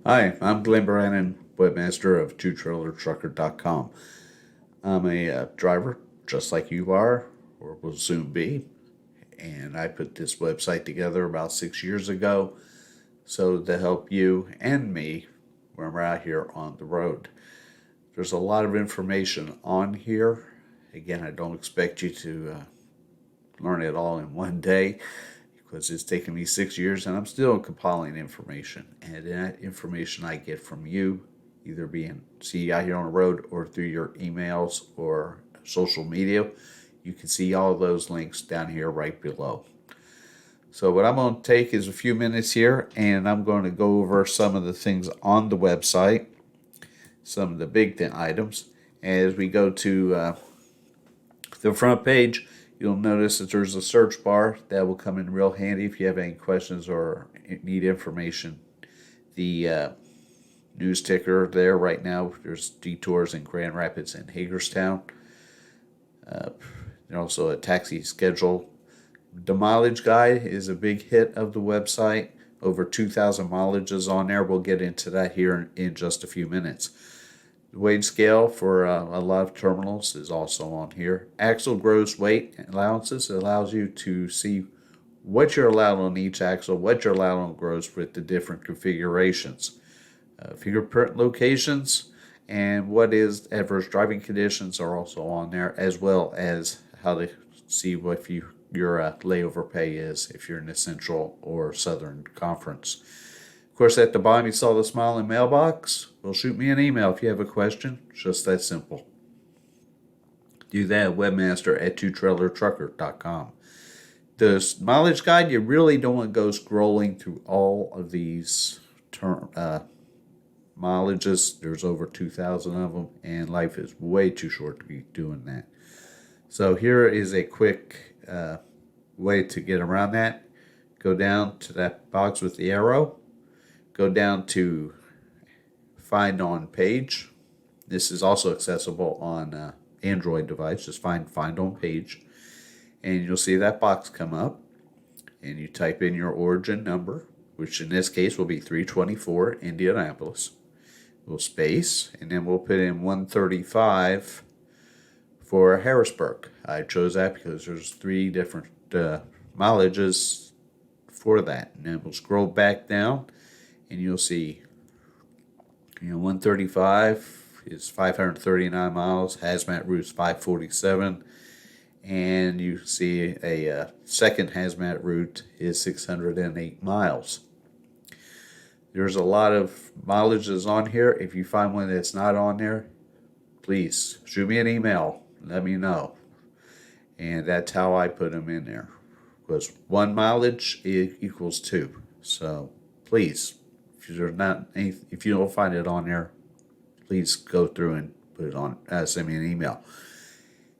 Hi, I'm Glenn Brannon, webmaster of TwoTrailerTrucker.com. I'm a driver, just like you are, or will soon be, and I put this website together about 6 years ago so to help you and me when we're out here on the road. There's a lot of information on here. Again, I don't expect you to learn it all in one day because it's taken me 6 years and I'm still compiling information. And that information I get from you, either being see out here on the road or through your emails or social media. You can see all of those links down here right below. So what I'm going to take is a few minutes here and I'm going to go over some of the things on the website, some of the big items. As we go to the front page, you'll notice that there's a search bar that will come in real handy if you have any questions or need information. The news ticker there right now, there's detours in Grand Rapids and Hagerstown. There's also a taxi schedule. The mileage guide is a big hit of the website. Over 2,000 mileages on there. We'll get into that here in just a few minutes. The weight scale for a lot of terminals is also on here. Axle gross weight allowances allows you to see what you're allowed on each axle, what you're allowed on gross with the different configurations. Fingerprint locations and what is adverse driving conditions are also on there, as well as how to see what your layover pay is if you're in the Central or Southern Conference. Of course, at the bottom you saw the smiling mailbox. Well, shoot me an email if you have a question. It's just that simple. Do that at webmaster at twotrailertrucker.com. The mileage guide, you really don't want to go scrolling through all of these mileages. There's over 2,000 of them, and life is way too short to be doing that. So here is a quick way to get around that. Go down to that box with the arrow. Go down to Find on Page. This is also accessible on Android device. Just find on Page. And you'll see that box come up. And you type in your origin number, which in this case will be 324 Indianapolis. We'll space, and then we'll put in 135 for Harrisburg. I chose that because there's 3 different mileages for that. And then we'll scroll back down, and you'll see 135 is 539 miles, hazmat route is 547, and you see a second hazmat route is 608 miles. There's a lot of mileages on here. If you find one that's not on there, please shoot me an email, let me know. And that's how I put them in there. Because 1 mileage equals 2. So please, if you don't find it on there, please go through and put it on. Send me an email.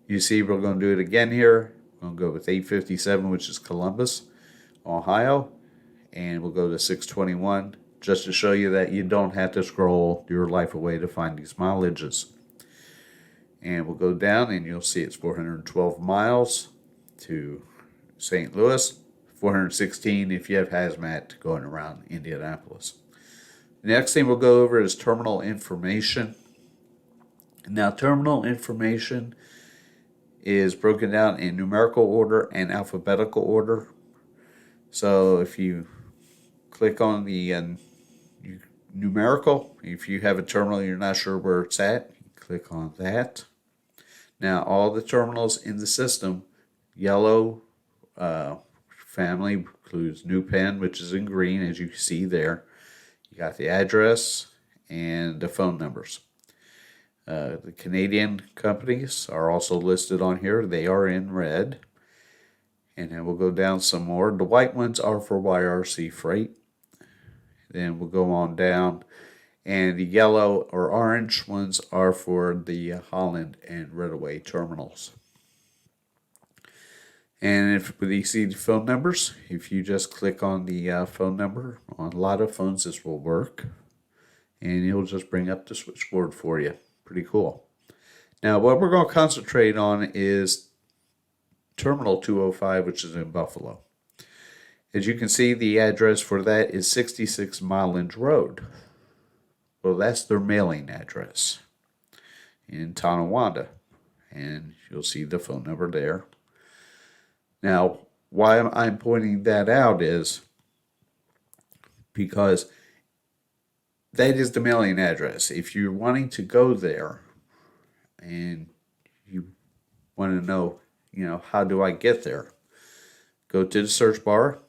You see, we're going to do it again here. We're going to go with 857, which is Columbus, Ohio, and we'll go to 621, just to show you that you don't have to scroll your life away to find these mileages. And we'll go down, and you'll see it's 412 miles to St. Louis, 416 if you have hazmat going around Indianapolis. The next thing we'll go over is terminal information. Now, terminal information is broken down in numerical order and alphabetical order. So if you click on the numerical, if you have a terminal you're not sure where it's at, click on that. Now, all the terminals in the system, yellow family includes New Penn, which is in green, as you see there. You got the address and the phone numbers. The Canadian companies are also listed on here. They are in red. And then we'll go down some more. The white ones are for YRC Freight. Then we'll go on down. And the yellow or orange ones are for the Holland and Redaway terminals. And if you see the phone numbers, if you just click on the phone number, on a lot of phones this will work. And it'll just bring up the switchboard for you. Pretty cool. Now, what we're going to concentrate on is Terminal 205, which is in Buffalo. As you can see, the address for that is 66 Mileage Road. Well, that's their mailing address in Tonawanda. And you'll see the phone number there. Now, why I'm pointing that out is because that is the mailing address. If you're wanting to go there and you want to know, how do I get there? Go to the search bar,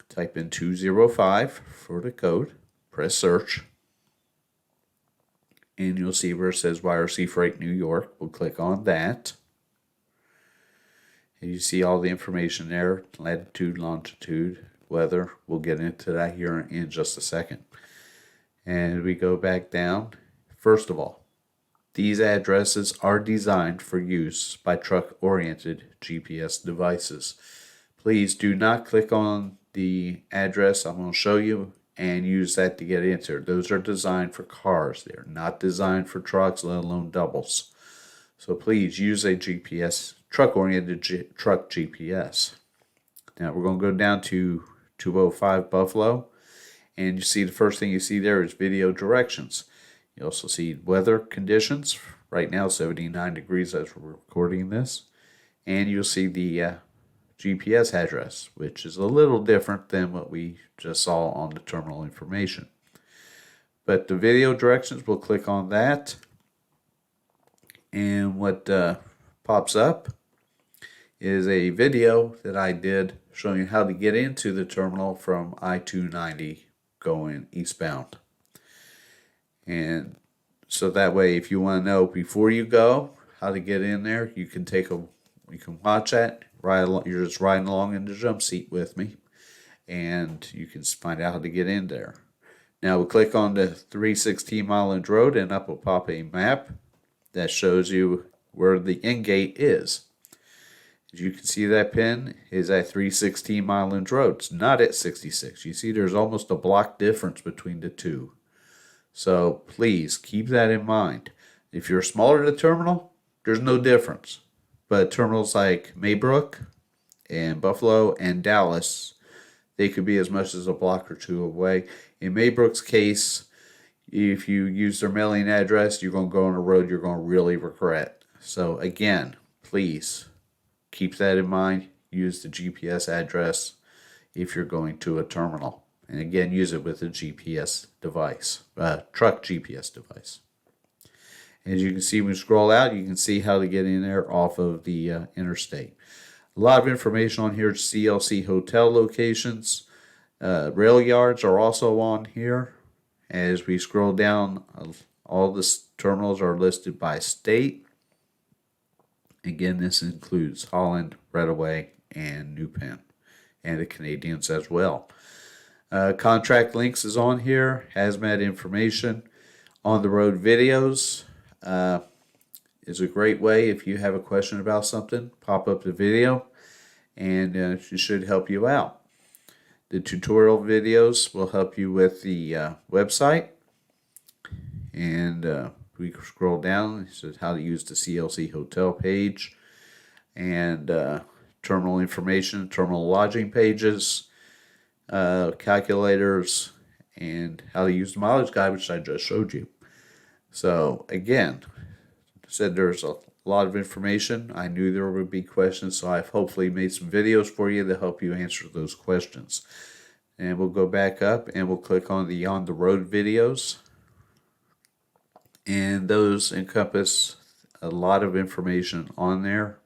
type in 205 for the code, press search, and you'll see where it says YRC Freight New York. We'll click on that. And you see all the information there, latitude, longitude, weather. We'll get into that here in just a second. And we go back down. First of all, these addresses are designed for use by truck-oriented GPS devices. Please do not click on the address I'm going to show you and use that to get into. Those are designed for cars. They're not designed for trucks, let alone doubles. So please use a GPS, truck-oriented truck GPS. Now we're going to go down to 205 Buffalo. And you see the first thing you see there is video directions. You also see weather conditions. Right now 79 degrees as we're recording this. And you'll see the GPS address, which is a little different than what we just saw on the terminal information. But the video directions, we'll click on that. And what pops up is a video that I did showing you how to get into the terminal from I-290 going eastbound. And so that way, if you want to know before you go how to get in there, you can watch that. You're just riding along in the jump seat with me, and you can find out how to get in there. Now we'll click on the 316 Mileage Road, and up will pop a map that shows you where the end gate is. As you can see, that pin is at 316 Mileage Road. It's not at 66. You see there's almost a block difference between the two. So please keep that in mind. If you're smaller than the terminal, there's no difference. But terminals like Maybrook and Buffalo and Dallas, they could be as much as a block or two away. In Maybrook's case, if you use their mailing address, you're going to go on a road you're going to really regret. So again, please keep that in mind. Use the GPS address if you're going to a terminal. And again, use it with a GPS device, truck GPS device. As you can see, when you scroll out, you can see how to get in there off of the interstate. A lot of information on here. CLC hotel locations. Rail yards are also on here. As we scroll down, all the terminals are listed by state. Again, this includes Holland, Reddaway, and New Penn, and the Canadians as well. Contract links is on here. Hazmat information. On the road videos is a great way if you have a question about something. Pop up the video, and it should help you out. The tutorial videos will help you with the website. And we scroll down. It says how to use the CLC hotel page. And terminal information, terminal lodging pages, calculators, and how to use the mileage guide, which I just showed you. So again, I said there's a lot of information. I knew there would be questions, so I've hopefully made some videos for you to help you answer those questions. And we'll go back up and we'll click on the on the road videos. And those encompass a lot of information on there.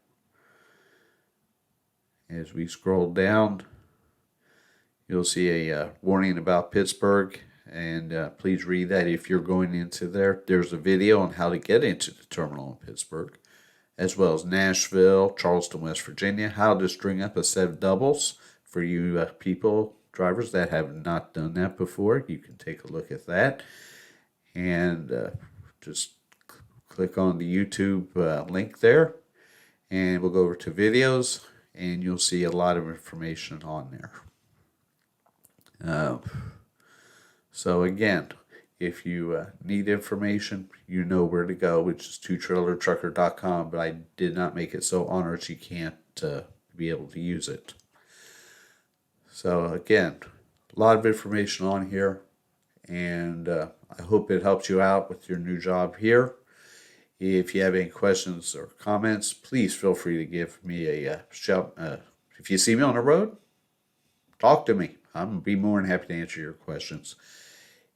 As we scroll down, you'll see a warning about Pittsburgh, and please read that if you're going into there. There's a video on how to get into the terminal in Pittsburgh, as well as Nashville, Charleston, West Virginia, how to string up a set of doubles for you drivers that have not done that before. You can take a look at that, and just click on the YouTube link there, and we'll go over to videos, and you'll see a lot of information on there. So again, if you need information, you know where to go, which is twotrailertrucker.com, but I did not make it so onerous you can't be able to use it. So again, a lot of information on here, And I hope it helps you out with your new job here. If you have any questions or comments, please feel free to give me a shout. If you see me on the road, talk to me. I'm going to be more than happy to answer your questions.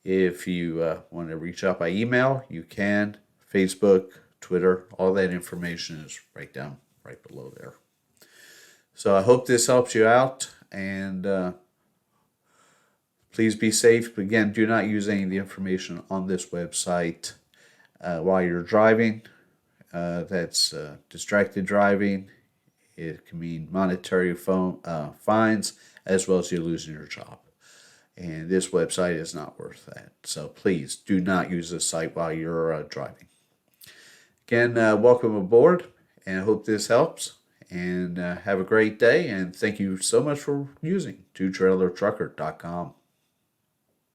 If you want to reach out by email, you can. Facebook, Twitter, all that information is right below there. So I hope this helps you out, and please be safe. Again, do not use any of the information on this website while you're driving. That's distracted driving. It can mean monetary fines, as well as you losing your job. And this website is not worth that. So please do not use this site while you're driving. Again, welcome aboard, and I hope this helps. And have a great day, and thank you so much for using twotrailertrucker.com.